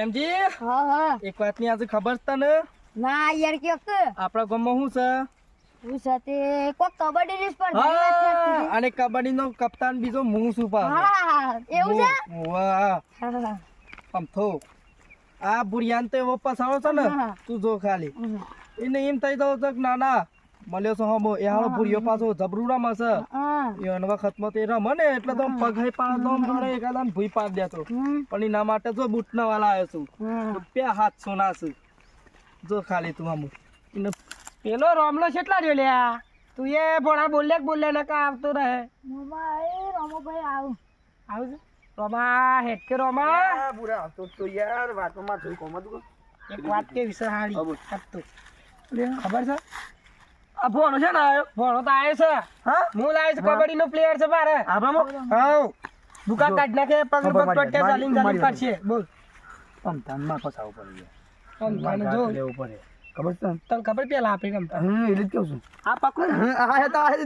પ્રેમજી હા હા એક વાતની આજે ખબર છે તને ના યાર કે આપણા ગામમાં શું છે હું સાથે કોક કબડ્ડી ની સ્પર્ધા હા અને કબડ્ડીનો કપ્તાન બીજો હું છું પા હા એવું છે વાહ હા અમથો આ બુરિયાન તો એવો પસાડો છે ને હા. તું જો ખાલી એને એમ થઈ દઉં છે કે ના ના મળ્યો છો હમો એ હાલો બુરિયો પાછો જબરું રમે છે હા એ વખતમાં તે રમે ને એટલે તો પગ હઈ પાડ દો જોડે એકાદાને ભૂઈ પાડ દેતો પણ એના માટે જો બૂટના વાળા આવ્યો છું રૂપિયા 700 ના છે જો ખાલી તું આમ એને પેલો રોમલો કેટલા રહ્યો લ્યા તું એ ભણા બોલે ને કા આવતો રહે મમ્મા એ રમોભાઈ આવું આવું છે રોમા હેઠ કે રોમા બુરા આવતો તો યાર વાતમાં જોઈ કોમ તું એક વાત કે વિશે હારી આપતો ખબર છે આ ભણો છે ને આયો ભણો તો આયો છે હા હું લાવ્યો છું કબડ્ડી નો પ્લેયર છે બારે આભામાં હાઉ દુકા કાઢ નાખે પગ ટોટે ચાલીને કરશે બોલ તમ તાનમાં ફસાવ પડી તમ તાને જો લેવું પડે ખબર છે તને ખબર પેલા આપણે રમતા એટલે જ કહું છું આ પકડ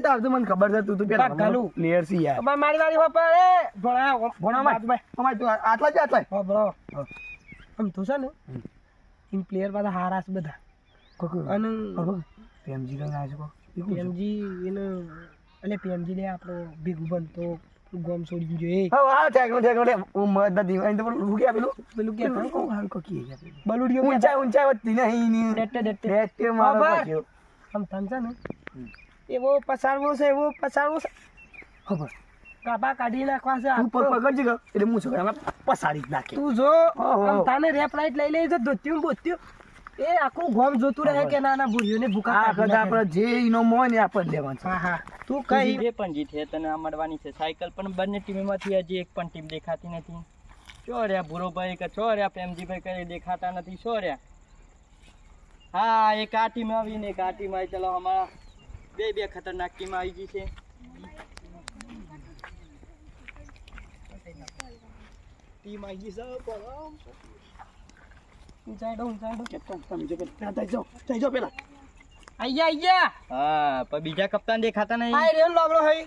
આ તો મને ખબર છે તું પેલા ઘાલું. પ્લેયર છે યાર તમારે મારી વાળી હોપર એ ભણા ભાઈ તું આટલા જ આટલા હો બરો આમ તું છે ને ઇન પ્લેયર બધા હારા છે બધા અને પ્રેમજી કઈ ના છે પીએમજી એને એટલે પીએમજી ને આપણો ભેગું બનતો ગોમ છોડી જોઈએ હા ઠેક હું મત નથી અહીં તો પેલું કે પેલું પેલું કે હલકો કી છે બલુડિયો ઊંચાઈ વધતી નહીં ની ડેટે મારો પાછો આમ થમશે ને એવો પસારવો છે ખબર કાપા કાઢી નાખવા છે તું પગ પકડજે કે એટલે હું છું અમે પસાડી જ નાખે તું જો આમ તાને રેપ રાઈટ લઈ લઈ તો ધોત્યું બોત્યું એ આખું ગોમ જોતું રહે કે ના ના ભૂરીઓને ભૂકા આ બધા આપણે જે ઈનો મોય ને આપણે લેવાનું છે હા હા તું કઈ બે પણ જીતે તને આ મળવાની છે સાયકલ પણ બંને ટીમમાંથી હજી એક પણ ટીમ દેખાતી નથી છો રહ્યા ભૂરોભાઈ કે છો રહ્યા પ્રેમજીભાઈ કઈ દેખાતા નથી છો રહ્યા હા એક આ ટીમ આવી ને એક આ ટીમ આવી ચલો અમારા બે ખતરનાક ટીમ આવી ગઈ છે ટીમ આવી ગઈ છે આઈ ગયા હા પણ બીજા કપ્તાન દેખાતા નહીં આઈ રેલ લાવડો હઈ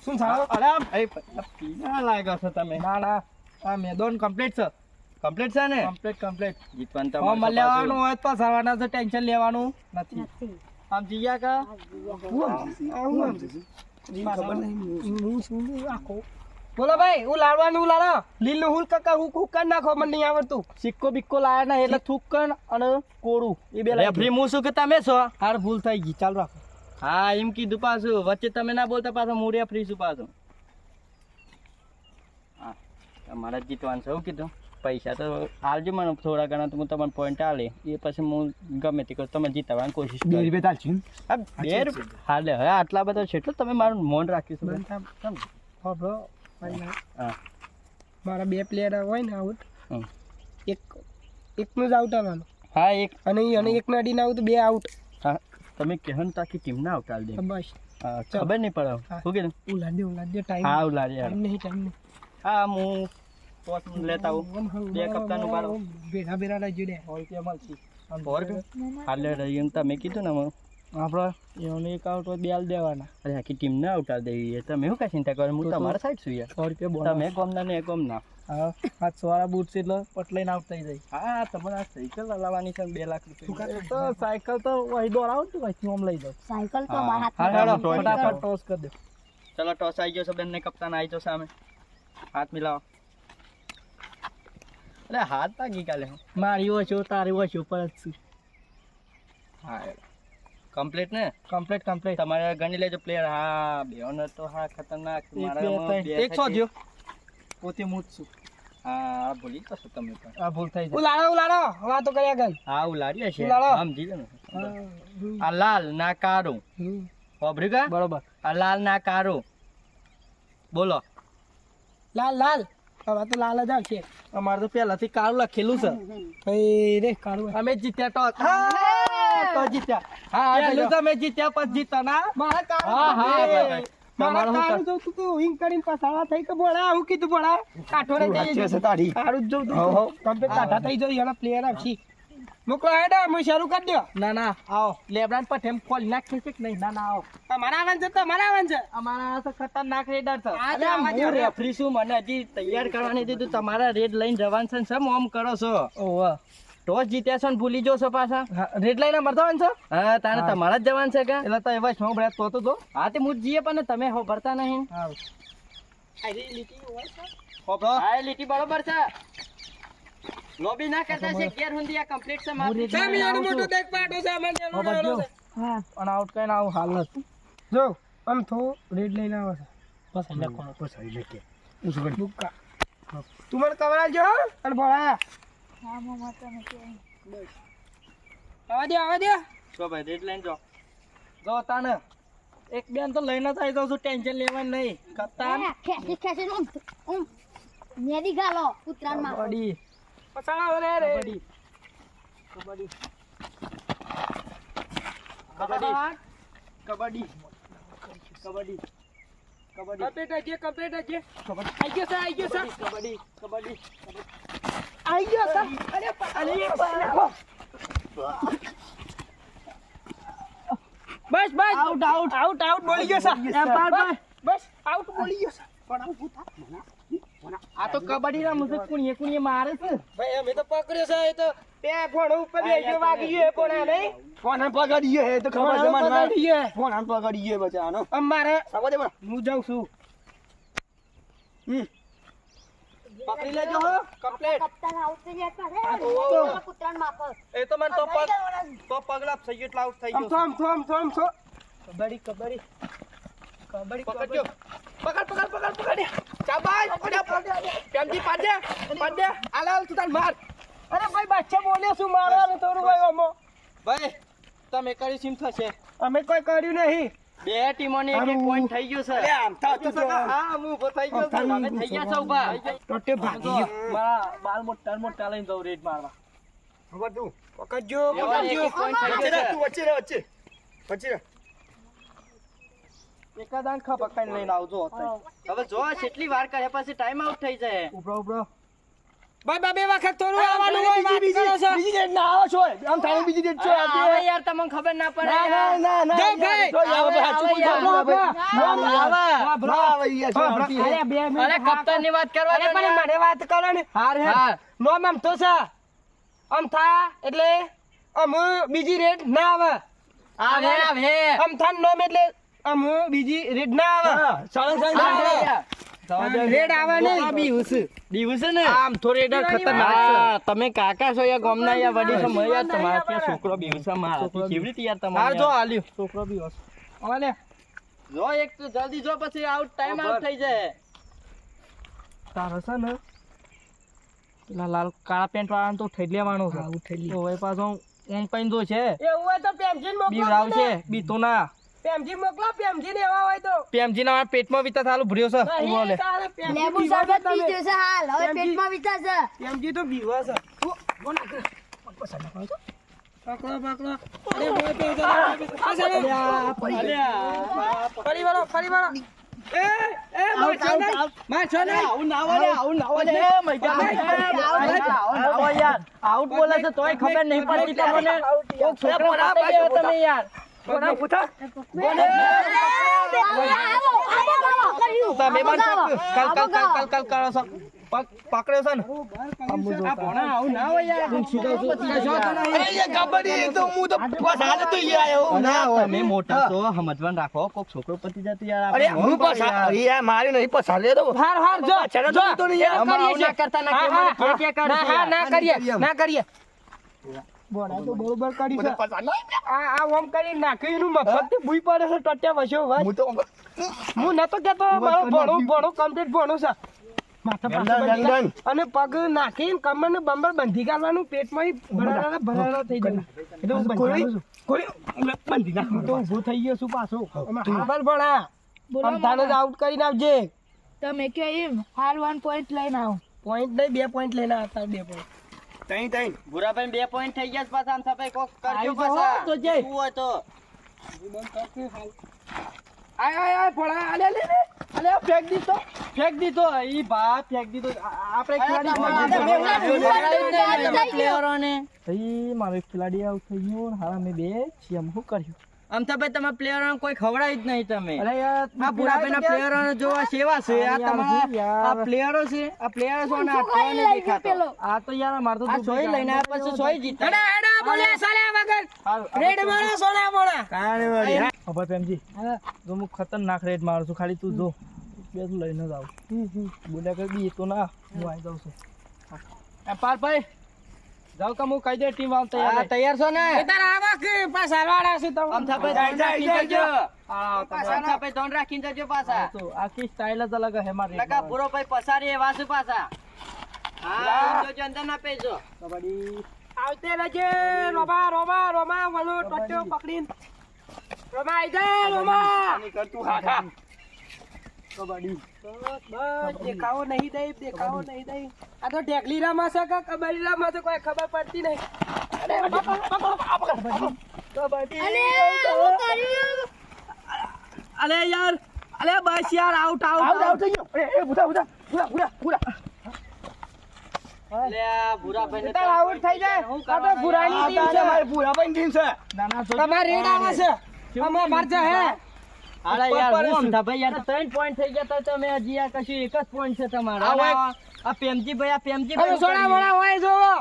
શું થાળો અરે આમ, એ પીના લાગ્યો છો તમે ના ના આ મેદાન કમ્પ્લીટ છે કમ્પ્લીટ છે ને કમ્પ્લીટ જીતવાનું હા તમારે લેવાનું હોય તો પાછળવાના છે ટેન્શન લેવાનું નથી નથી આમ જીયા કા ખબર નહીં હું શું આખો બોલો ભાઈ હું લાડવાનું લાડો લીલું હું કકા હું કુકર નાખો મને નહીં આવડતું સિક્કો બિક્કો લાયા ના એટલે થૂકન અને કોરું એ બે રેફરી હું શું કે તમે છો હાર ભૂલ થઈ ગઈ ચાલ રાખો હા એમ કીધું પાછું વચ્ચે તમે ના બોલતા પાછું હું રેફરી છું પાછું હા તમારે જ જીતવાનું છે એવું કીધું પૈસા તો હાલજો મને થોડા ઘણા તો હું તમને પોઈન્ટ આલે એ પછી હું ગમે તે કરું તમે જીતાવવાની કોશિશ બે કરો રૂપિયા ચાલશે હા બે રૂપિયા હાલે હવે આટલા બધા છે એટલે તમે મારું મૌન રાખ્યું છે હા બ્રો હા મારા બે પ્લેયર હોય ને આઉટ હમ. એકનું જ આઉટ આવવાનું હા એક અને એકને અડીને આવું તો બે આઉટ હા તમે કહેન તાકી ટીમ ના આવતા દે બસ હા ખબર નહીં પડે હા. શું કીધું ઉલાડ્યો ટાઈમ હા ઉલાડી ટાઈમ નહીં હા હું પોત લેતા આવું બે કપ્તાન ઉભારો ભેગા લાગી દે ઓર હાલે રહી તમે કીધું ને આપણે એમને એક આઉટ બે હાલ દેવાના અરે આખી ટીમ ના ઉતાર દેવી તમે શું કઈ ચિંતા કરો હું તમારા સાઈડ છું યાર 100 રૂપિયા તમે ગમના ને ગમના હા 700 વાળા બૂટ છે એટલે પટલાઈને આઉટ થઈ જાય હા તમારે આ સાયકલ લાવવાની છે 2 લાખ રૂપિયા તો સાયકલ તો વહી દોરાવ તું વહી આમ લઈ જાવ સાયકલ તો મારા હા, હાથમાં હેડો, નથી. ફટાફટ ટોસ કરી દે ચલો ટોસ આવી ગયો છે બંને કપ્તાન આવી ગયો સામે હાથ મિલાવો અરે હાથ ભાગી કાલે મારી ઓછો તારી ઓછો પર જ છું હા કમ્પ્લીટ ને કમ્પ્લીટ તમારે ગણી લેજો પ્લેયર હા બેઓને તો હા ખતરનાક મારામાં બે 100 થઈ જો પોતે હું જ છું હા ભૂલી જશો તમે પણ આ ભૂલ થઈ જાય ઉલાડો વાતો કર્યા ગઈ હા ઉલાડ્યા છે ઉલાડો. સમજી લો ને આ લાલ ના કારો વાપર્યું કા બરોબર આ લાલ ના કારો બોલો લાલ હવે તો લાલ જ આવશે અમારે તો પહેલાથી કાળું લખેલું છે ભાઈ રે કાળું અમે જીત્યા તો જીત્યા હા પહેલું તો અમે જીત્યા પછી જીતા ના મારા હા, હા, ભાઈ. મારા તમારું કાળું જોતું તું હિંગ કરીને પસાડા થઈ કે બોલા હું કીધું બોલા કાઠો રે વચ્ચે છે તારી કાળું જ જોતું હો, હો. કમ્પ્લીટ કાઠા થઈ જાય એના પ્લેયર આવશે મોકલો હેડો હું શરૂ કરી દો ના ના આવો લેબડાન પર ઠેમ ખોલ નાખી છે કે નહીં ના ના આવો તમારા આવવાનું છે તમારા આવવાનું છે અમારા તો ખતરનાક રેડર છે આ અરે જો, આ જો. હું રેફરી છું, મને હજી તૈયાર કરવાની દીધું, તમારા રેડ લઈને જવાનું છે ને શેમ આમ કરો છો? ઓહો ટોસ જીત્યા છો ને ભૂલી જો છો પાછા? રેડ લાઈન મરતા છે હા, તારે તમારા જ જવાનું છે કે? એટલે તો એવા છો બ્રેક તો હા તે હું જ જઈએ પણ તમે હો ભરતા નહીં. હા આ રી લીટી હોય છે હા એ લીટી બરોબર છે. લોબી ના કરતા છે ઘેર સુધી આ કમ્પ્લીટ છે મારું. સામે એનો મોટો દેખ પાટો છે અમે હા બસ જો હા અને આઉટ કઈને આવું હાલ જ જો આમ થો રેડ લઈને આવે છે બસ એટલે કોણ બસ એટલે કે બુક્કા તું મને કવરાલજો હો અને ભોળા હા મમ્મા તમે કે આવા દે તો ભાઈ રેડ લઈને જો. જો તાને એક બેન તો લઈને જ આવી જાઉં છું ટેન્શન લેવાનું નહીં કપ્તાન ખેંચી ખેંચી નેદી ગાલો ઉત્તરાયણમાં કબડ્ડી પછાડા રે રે કબડ્ડી કબડ્ડી કબડ્ડી કબડ્ડી કબડ્ડી કબડ્ડી કમ્પ્લીટ છે કબડ્ડી આઈ ગયો છે કબડ્ડી કબડ્ડી આઈ ગયો છે અરે બસ બસ આઉટ આઉટ આઉટ આઉટ બોલી ગયો છે એમ પાર પાર. બસ આઉટ બોલી ગયો છે આ તો કબડ્ડી ના મુજબ કુણીએ કુણીએ મારે છે ભાઈ અમે તો પકડ્યો છે એ તો બે ફોન ઉપર બેસ્યો વાગી ગયો પણ આ નહીં ફોન પકડીએ હે તો ખબર છે મને પકડીએ ફોન પકડીએ બચાનો અમારે સાબો દે મને હું જાઉં છું પકડી લેજો હો કમ્પ્લીટ કપ્તાન આઉટ થઈ જાય પાછે ઉત્તરાયણમાં પર એ તો મને તો પગલા થઈ ગયો એટલે આઉટ થઈ આમ ગયો થોમ છો કબડ્ડી કબડ્ડી કબડ્ડી પકડજો પકડ ચાબાઈ પેમજી પાડે આલાલ તું તાર માર અરે ભાઈ બચ્ચા બોલ્યો શું મારવાનું થોડું ભાઈ આમો ભાઈ તમે કરી સીમ થશે અમે કોઈ કર્યું નહીં બે ટીમોને એક એક પોઈન્ટ થઈ ગયો છે. આમ થા તું તો હા હું ઉભો થઈ ગયો છું. તમે થઈ ગયા છો ઉભા. ટોટે ભાગી ગયો મારા બાલ મોટા લઈને જઉં રેડ મારવા ખબર તું પકડજો બેવાને એક એક point થઈ વચ્ચે ગયો રે છે. તું વચ્ચે રે વચ્ચે રે એકાદ આંખા પકડીને લઈને આવજો અત્યારે. હવે જો કેટલી વાર કરે પછી ટાઈમ આઉટ થઈ જાય. ઉભરો ભાઈ બે વખત થોડું આવવાનું હોય વાત કરો છો બીજી ડેટ ના આવો છો આમ થાળી બીજી ડેટ છો હવે યાર તમને ખબર ના પડે ના યાર. ના ના જો ભાઈ. જો આવે સાચું યાર. બોલ ના આવે યાર શું આવતી હે અરે બે અરે મિનિટ કપ્તાન ની વાત કરવા અરે દો ને પણ યાર. મને વાત કરો ને હાર હે હા. નોમ આમ તો છે આમ થા એટલે આમ બીજી રેડ ના આવે આવે. આમ થા નોમ એટલે આમ બીજી રેડ ના આવે હા સાળંગ સાળંગ હા. આવે રેડ આવે નહીં દિવસે ને આમ તો રેડર ખતરનાક છે હા, તમે કાકા છો યાર ગામના યાર વડી છો મેં યાર તમારા ત્યાં છોકરો બીવસે મારા કેવી રીતે યાર હાર તમારે જો યાર? હાલ્યું છોકરો બી હસ ઓલે જો એક તો જલ્દી જો પછી આઉટ ટાઈમ આઉટ થઈ જાય. તાર હશે ને પેલા લાલ કાળા પેન્ટ વાળા તો થઈ લેવાનો છે તો હવે પાછો ઓમ કઈ દો છે એવું હોય તો પેમજી બી મોકલો આવશે બી તો ના પેમજી મોકલો પેમજી ને એવા હોય તો પેમજી ના પેટમાં વિતા થાલું ભર્યો છે નહીં, ઓલે તારે પેમજી લેબુ બીવા શરબત તમે. પી ગયો છે હાલ હવે પેટમાં વિચારશે પેમજી તો બીવા છે પકડો પકડો અરે ભાઈ પેમજી ફરી વાળો એ માર છો ને આવું ના વળે, આવું ના વળે. એ મૈજા. આવો યાર. આઉટ બોલે છે તોય ખબર નહીં પડતી તમને. કોક છોકરો પાડી દેવો તમે યાર. કોના પૂછા તમે પણ કાલ કરો છો પકડ્યો છે ને આ ભણા આવું ના હોય યાર અરે ये કબડ્ડી તો હું તો બસ હાલે તો ઈ આયો ના હોય તમે મોટા છો સમજવાનું રાખો કોક છોકરો પતી જતું યાર અરે આપણે હું બસ યાર મારી નહીં બસ હાલે તો હાર જો ચલો તો તો નહીં યાર આમાં આવું ના કરતા ના હા, કે મને કે કરશે ના યાર. ના કરીએ બોડા તો બરોબર કરી છે મને પસ હાલે આ ઓમ કરી નાખ્યું એનું મફત થી ભૂઈ પડે છે ટટ્યા વસ્યો ભાઈ હું તો હું નતો કેતો મારો ભણું કમ્પ્લીટ ભણું છે માથા પાસે બંધી ડન. અને પગ નાખીને કમર ને બંબર બંધી કાઢવાનું પેટમાં ભરાડા થઈ જાય એટલે હું બંધાણું છું. બંધી નાખું તો ઊભો થઈ ગયો છું પાછો ખબર ભણા અમથાને જ આઉટ કરીને આવજે તમે કે એમ હાલ 1 પોઈન્ટ લઈને આવો પોઈન્ટ નહીં 2 પોઈન્ટ લઈને આવતા 2 પોઈન્ટ તઈ ભૂરાભાઈ 2 પોઈન્ટ થઈ ગયા છે પાછા આમ સફાઈ કોક કરજો આવી જાઓ પાછા તો જય. શું હોય તો આય ભણા અલે ફેંક દીધો ઈ ભા ફેંક દીધો આપણે અરે તમારા ખેલાડી પ્લેયરોને ભાઈ મારો એક ખેલાડી આઉટ થઈ ગયો ને હારા મેં બે છીએ એમ શું કર્યું આમ તો ભાઈ તમે પ્લેયરોને કોઈ ખવડાવી જ નહીં તમે અરે યાર આ બુઢાભાઈના પ્લેયરોને જોવા સેવા છે આ તમારા આ પ્લેયરો છે આ પ્લેયરો છો ને આ કોઈ નહીં દેખાતો આ તો યાર માર તો આ સોય લઈને આ પછી સોય જીતા એડા એડા બોલ્યા સાલ્યા વગર રેડ મારો સોના બોણા હવે પ્રેમજી જો હું ખતરનાક રેડ મારું છું ખાલી તું જો બે તું લઈને જ આવ બોલ્યા કઈ બી તો ના હું આવી જાઉં છું પારભાઈ જાવ કે હું કહી દે ટીમ આમ તૈયાર તૈયાર છો ને તાર આવા કે પાસ હાલવાડા છે તો આમ થાપે ધોન રાખીને જજો આ આમ થાપે ધોન રાખીને જજો પાછા તો આખી સ્ટાઇલ જ અલગ હે મારી લગા પૂરો ભાઈ પસારી એવા છે પાછા હા જોજો અંદર ના પેજો કબડ્ડી આવતે રહેજે રોમા રોમા રોમા વલો ટોટો પકડીને રોમા આઈ જા રોમા કરતું હા હા કબડ્ડી બસ દેખાવો નહીં દઈ દેખાવો નહીં દઈ આ તો ઢેકલી રામાં છે કે કબડ્ડી રામાં છે કોઈ ખબર પડતી નહીં અરે કબડ્ડી અલે હું કર્યું અલે યાર અલે બસ યાર આઉટ આઉટ થઈ ગયો એ ભૂરા લે આ ભૂરાભાઈ ને તાર આઉટ થઈ જાય આ તો પુરાની ટીમ છે મારે પૂરા પણ ટીમ છે ના ના તમાર રેડ આવે છે અમાર મારજે હે અરે યાર હું આમ થાપે યાર 3 પોઈન્ટ થઈ ગયા તો તમે હજી આ કશું એક જ પોઈન્ટ છે તમારા આ પેમજીભાઈ હવે સોના મોણા હોય જોવો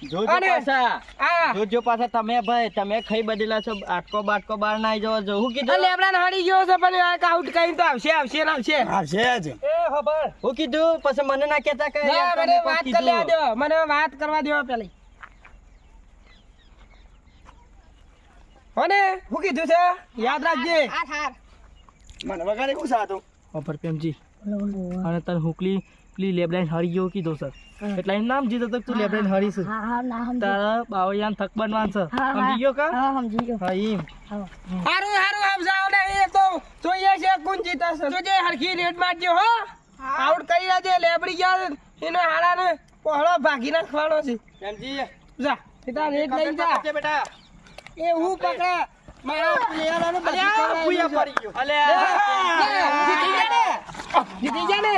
જોજો અને પાછા આ જોજો પાછા તમે ભાઈ તમે ખાઈ બદલા છો આટકો બાટકો બાર ના જવો જો હું કીધું લેબડા હડી ગયો છે પણ એક આઉટ કરીને તો આવશે આવશે ને આવશે આવશે જ એ ખબર હું કીધું પછી મને ના કહેતા કે ના યાર મને તમે વાત કોક કરી લેવા કીધું. દો મને વાત કરવા દો પેલી હોને હું કીધું છે યાદ રાખજે આ થાર મને વગાડે શું સાતું ખબર પ્રેમજી અને તને હુકલી પેલી લેબલાઈન હરી ગયો કીધો સર એટલે એનું નામ જીતો તો તું લેબલાઈન હરી છે હા હા ના સમજી તારા બાવળિયાન થક બનવાન છે હા, સમજી ગયો કા હા સમજી ગયો હા એમ હારું હારું સમજાવો ને એ તો જોઈએ છે કોણ જીતે છે જોજે હરખી રેડ મારજો હો આઉટ કરી દેજે લેબડી ગયા એને હાડાને પહોળો ભાગી નાખવાનો છે પ્રેમજી જા સીધા રેડ લઈ જા પકડજે બેટા એ હું પકડે મારા પ્લેયરોને બધી ભૂયા પડી ગયો અલે જીતી જા ને જીતી જા ને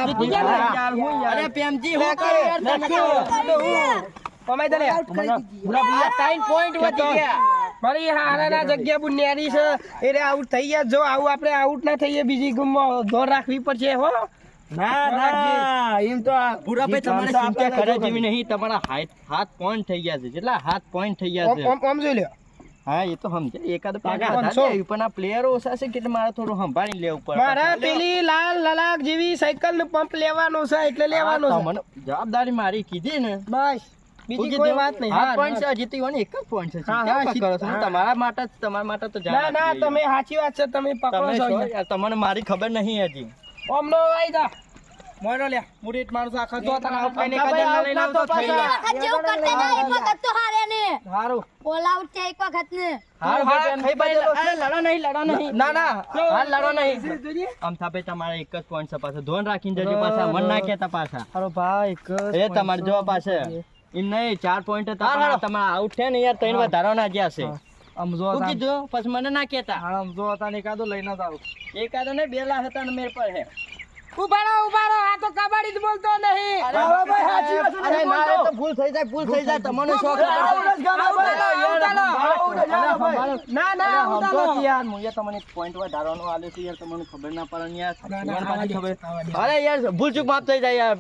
જીતી જા ને યાર હું યાર અરે પ્રેમજી હું કરે યાર કમાઈ દે લે પૂરા પૂરા 3 પોઈન્ટ વધી ગયા મારી હારાના જગ્યા બુનિયારી છે એટલે આઉટ થઈ ગયા જો આવું આપણે આઉટ ના થઈએ બીજી ગમમાં દોર રાખવી પડશે હો ના ના એમ તો પૂરાભાઈ તમારે ચિંતા કરે જેવી નહીં તમારા હાથ પોઈન્ટ થઈ ગયા છે જેટલા હાથ પોઈન્ટ થઈ ગયા છે ઓમ જોઈ લ્યો હા એ તો સમજે એકાદ પાંચસો. પણ આ પ્લેયરો ઓછા છે એટલે મારે થોડું સંભાળી લેવું પડે મારા પેલી લાલ લલાક જેવી સાયકલ નું પંપ લેવાનો છે એટલે લેવાનો છે મને જવાબદારી મારી કીધી ને બસ બીજી કોઈ વાત નહીં હાથ point છે હજી તો ઈવન એક જ point છે હા, કેમ હા, કરો છો? હું તમારા માટે તો જાણ ના ના આપી તમે સાચી વાત છે તમે પકડો તમે છો છો યાર, તમને મારી ખબર નહીં હજી ઓમ નો આઈ જા મોયરો લે મુરીટ મારું આખા જો તને આઉટ કઈને કરીને કદર ના લઈને આવતો થઈ ગયા. વખત જેવું કરતા ના એક વખત તો હારે ને હારું ઓલ આઉટ છે એક વખત ને હાર ખાઈ બદલો. અરે લડો નહીં ના ના હાલ લડો નહીં આમ થાપે તમારે એક જ point છે પાછા ધોન રાખીને જજો પાછા મન ના કહેતા પાછા હારો ભાઈ એક જ એ તમારે જોવા પાસે એમ નહીં 4 point હતા તમારા આઉટ છે ને યાર ત્રણ વધારો ના જ્યાં છે આમ જો શું કીધું પછી મને ના કહેતા આમ જો તાને એકાદો લઈને જ આવું એકાદો ને 2 લાખ હતા ને મેર પર હે ઉભા રહો આ તો કબડ્ડી જ બોલતો નહીં અરે ભાઈ સાચી વાત છે. અરે ના એ તો ભૂલ થઈ જાય તમને શોખ ના ના સમજો કે યાર હું યાર તમને point વધારવાનો આલ્યો છે યાર તમને ખબર ના પડે ને યાર યાર પાછી ખબર અરે યાર ભૂલ ચૂક માફ થઈ જાય યાર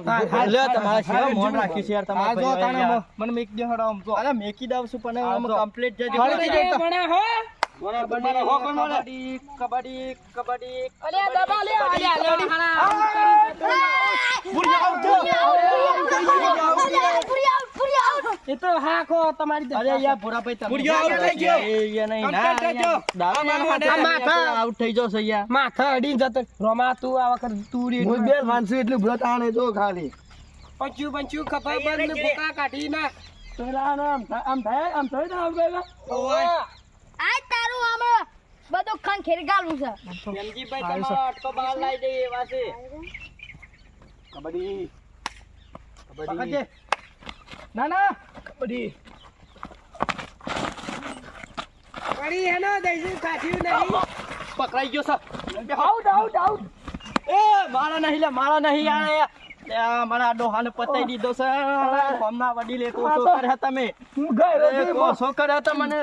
લે તમારા સેવા મોન રાખ્યું છે યાર આ તમારા જો પરિવારે તાને યાર. મને મેક દે હડો આમ જો અરે મેકી દઉં છું પણ આ આમ જો. કમ્પ્લીટ જજો ભણા હો કબડ્ડી કબડ્ડી કબડ્ડી અલે દબા લે અલે પૂરી આઉટ એ તો હા ખો તમારી અરે યાર ભૂરાભાઈ તમે ભૂરિયો out થઈ ગયો. એ યાર નહીં ના દાડા માથા. આઉટ થઈ જશો યાર માથા અડીને જતો રોમા તું આ વખત તું રે હું બે માનસું એટલું વ્રત આણે જો ખાલી પંચ્યું ખબર બંધ બોકા કાઢી ના આમ થાય આજ તારું આમાં બધું ખંખેર ગાલું છે એમજીભાઈ તમારો અટકો બહાર લાવી દે એવા છે કબડ્ડી પકડજે ના ના કબડ્ડી પડી હે ને દઈશું કાઠ્યું નહીં પકડાઈ ગયો સર આઉટ એ મારા નહીં લે મારા નહીં યાર આ મારા ડોહાને પતાઈ દીધો છે કોમના વડીલે તો શું કર્યા તમે હું ગયો અરે શું કર્યા તમને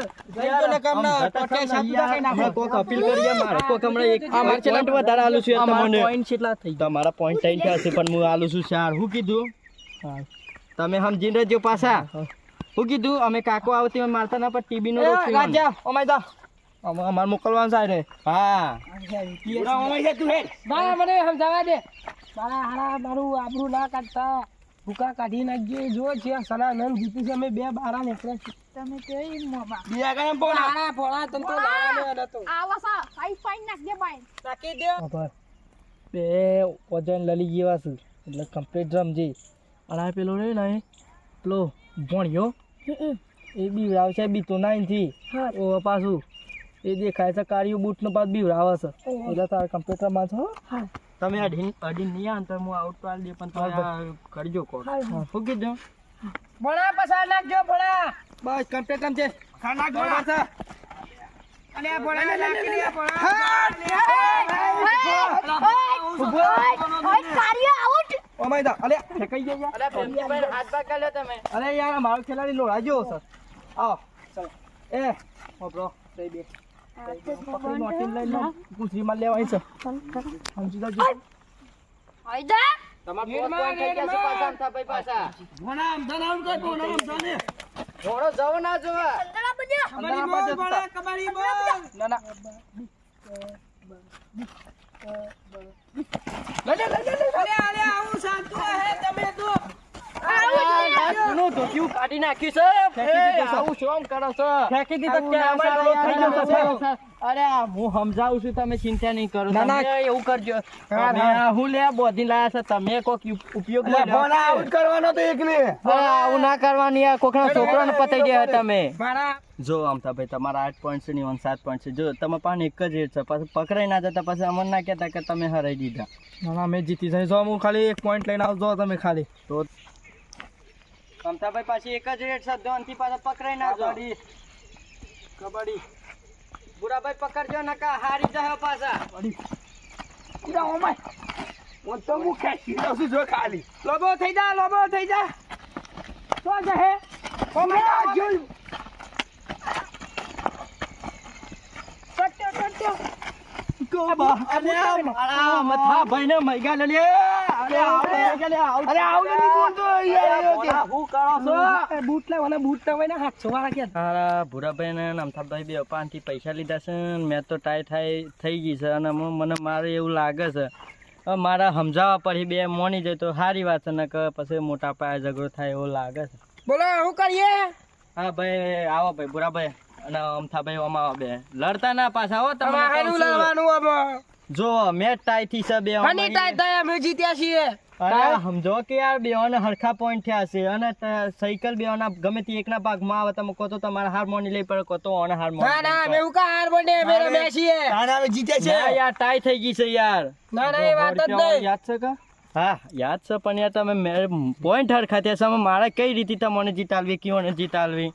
હમણાં કોક અપીલ કરીએ મારે કોક હમણાં એક મારે પોઈન્ટ વધારે આલું છું તમને પોઈન્ટ કેટલા થઈ તમારા પોઈન્ટ થઈ ગયા છે પણ હું આલું છું 4 હું કીધું તમે સમજીને રહેજો પાછા હું કીધું અમે કાકો આવતી મારતા ના પર ટીબી નો રોગ રાજા ઓમાય દા અમાર મોકલવાનું છે રે હા ના મને સમજાવવા દે મારા હારા મારું આબરૂ ના કાઢતા ભૂકા કાઢી નાખજે જો છે સનાનંદ જીતી છે અમે 2 બારા નીકળ્યા છીએ તમે કેવી મોમાં હારા ભોળા તમ તો લાવવાનો હતો આવા સા આઈ ફાઈન નાખ દે બાઈ નાખી દે બે વજન લલી જેવા છે એટલે કમ્પ્લીટ રમજી અને આ પેલો રે ને પેલો ભણ્યો એ બીવરાવ છે બી તો નાઈનથી ઓ પાછું એ દેખાય છે કાળિયું બૂટ નો પાછ બીવરાવે છે એટલે તારે કમ્પ્લીટ રમવા છો તમે અઢી નહીં આન તો હું આઉટ પાડ દે પણ તમે કરજો કો શું કીધું ભોળા પસાર નાખજો ભોળા બસ કમ્પ્લીટ રમજે ખાના ભોળા છે અને આ ભોળાને નાખી દે ભોળા ઓય કાર્ય આઉટ ઓમાય દા અલે ફેંકાઈ ગયા અરે ભાઈ હાથ પગ કાઢ્યો તમે અરે યાર મારો ખેલાડી લોડા જેવો છે આવો ચલો એ બ્રો દઈ દે પકડી નોટીન લઈને કુસરીમાં લેવાની છે સમજી જાજો આઈદા તમાર પોઈન્ટ થઈ ગયા છે પાછા આમથા ભાઈ પાછા ભોળા આમ ધનામ કર ભોળા આમ ધને ઘોડો જવો ના જોવા અંદરા બજે કબડ્ડી બોલ ભોળા કબડ્ડી બોલ ના ના અરે આવું સાચું હે તમે તો નું ધોતિયું કાઢી નાખ્યું છે આવું શું કરો છો ફેંકી દીધો કે અમારો લોટ થઈ ગયો છે અરે હું સમજાવું છું તમે ચિંતા નહીં કરો ના, ના. તમે એવું કરજો તમે આ હું લે બોધી લાયા છે તમે કોક ઉપયોગ બોલા આઉટ કરવાનો તો એકને આવું ના કરવાની આ કોકના છોકરાને પતાઈ દે તમે મારા જો આમતા ભાઈ તમારા 8 પોઈન્ટ છે ને 7 પોઈન્ટ છે જો તમે પાન એક જ રેટ છે પાછું પકડાઈ ના જતા પછી અમને ના કહેતા કે તમે હરાઈ દીધા ના ના મેં જીતી જાય જો હું ખાલી 1 પોઈન્ટ લઈને આવજો તમે ખાલી તો આમતા ભાઈ પાછી એક જ રેટ છે ધોનથી પાછા પકડાઈ ના જો કબડ્ડી બુરાભાઈ પકડજો નકા હારી જાય પાછા હું તો હું ખેંચી દઉં છું જો ખાલી લોબો થઈ જા તો જહે ઓ મેરા જોઈ અરે આ મથા ભાઈને મૈગા લે લે અરે આવું નથી બોલતો યાર હું કરો છો બૂટ લાવવાના બૂટ ના હોય ને 700 વાળા કે હારા ભૂરાભાઈ ને નામથાભાઈ બે પાંચથી પૈસા લીધા છે ને મેં તો થઈ ગઈ છે અને મને મારે એવું લાગે છે હવે મારા સમજાવવા પછી બે મોની જાય તો સારી વાત છે ને કે પછી મોટા પાયે ઝઘડો થાય એવું લાગે છે બોલો શું કરીએ હા ભાઈ આવો ભાઈ ભૂરાભાઈ અને અમથાભાઈ આમાં આવો બે લડતા ના પાછા હો તમે હારું લાવવાનું આમાં જો મેચ ટાઈ થી છે બે હની ટાઈ થાય અમે જીત્યા છીએ અરે સમજો કે યાર બેઓને હરખા પોઈન્ટ થયા છે અને સાયકલ બેઓના ગમે તે એકના ભાગમાં આવે તમે કહો તો તમારે હારમોની લઈ પડે કહો તો ઓને ના હારમોની ના અમે એવું કા હાર બને અમે રમ્યા છીએ તારા હવે જીતે છે ના યાર ટાઈ થઈ ગઈ છે યાર ના ના એ વાત જ નહીં યાદ છે કે હા યાદ છે પણ યાર તમે પોઈન્ટ હરખા થયા છે મારે કઈ રીતે તમને જીતાડવી કયોને જીતાડવી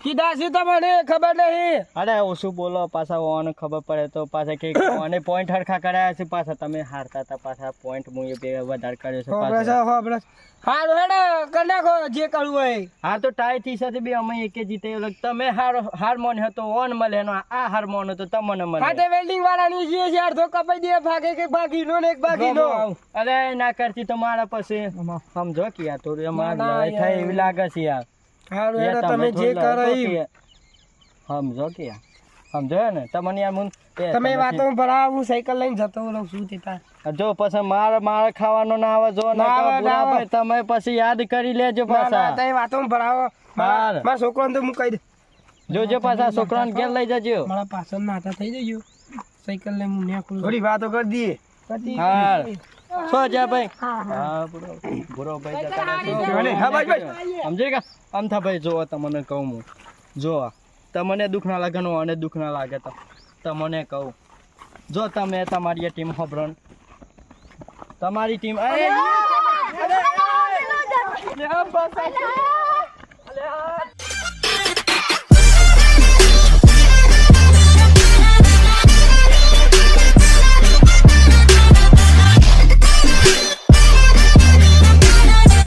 સીધા સીધા મને ખબર નહીં અરે ઓછું બોલો પાછા ઓને ખબર પડે તો પાછા કે ઓને પોઈન્ટ હરખા કરાયા છે પાછા તમે હારતા હતા પાછા પોઈન્ટ હું બે વધારે કર્યો છે પાછા હારું હેડો કર નાખો જે કરવું હોય હા તો ટાઈ થી સાથે બે અમે એકે જીતે તમે હાર મોન હતો ઓન મળે આ હાર મોન હતો તમને મળે હાથે વેલ્ડિંગ વાળા ની જે છે અડધો કપાઈ દે ભાગે કે બાકીનો ને એક બાકીનો અરે ના કરતી તો મારા પછી સમજો કે યાર થોડી અમારે લડાઈ થાય એવી લાગે છે યાર હારું હેડો તમે જે કરો ઈ સમજો કે યાર સમજો ને તમને યાર તમે વાતો ભરાવ હું સાયકલ લઈને જતો રહું છું તેતા જો પછી મારે ખાવાનો ના આવે જો ના તમે પછી યાદ કરી લેજો પાછા તમે વાતો ભરાવો મારા છોકરાને તો હું કહી દે જોજો પાછા છોકરાને ઘેર લઈ જજો મારા પાછળ નાતા થઈ જજો સાયકલ લઈને હું નેકળું થોડી વાતો કરી દઈએ હા સો જા ભાઈ હા બુરો ભાઈ હા ભાઈ સમજે કે અમથા ભાઈ જો તમને કહું હું જો તમને દુઃખ ના લાગે ને અને દુઃખ ના લાગે તો તમને કહું જો તમે તમારી ટીમ હોબરન તમારી ટીમ અરે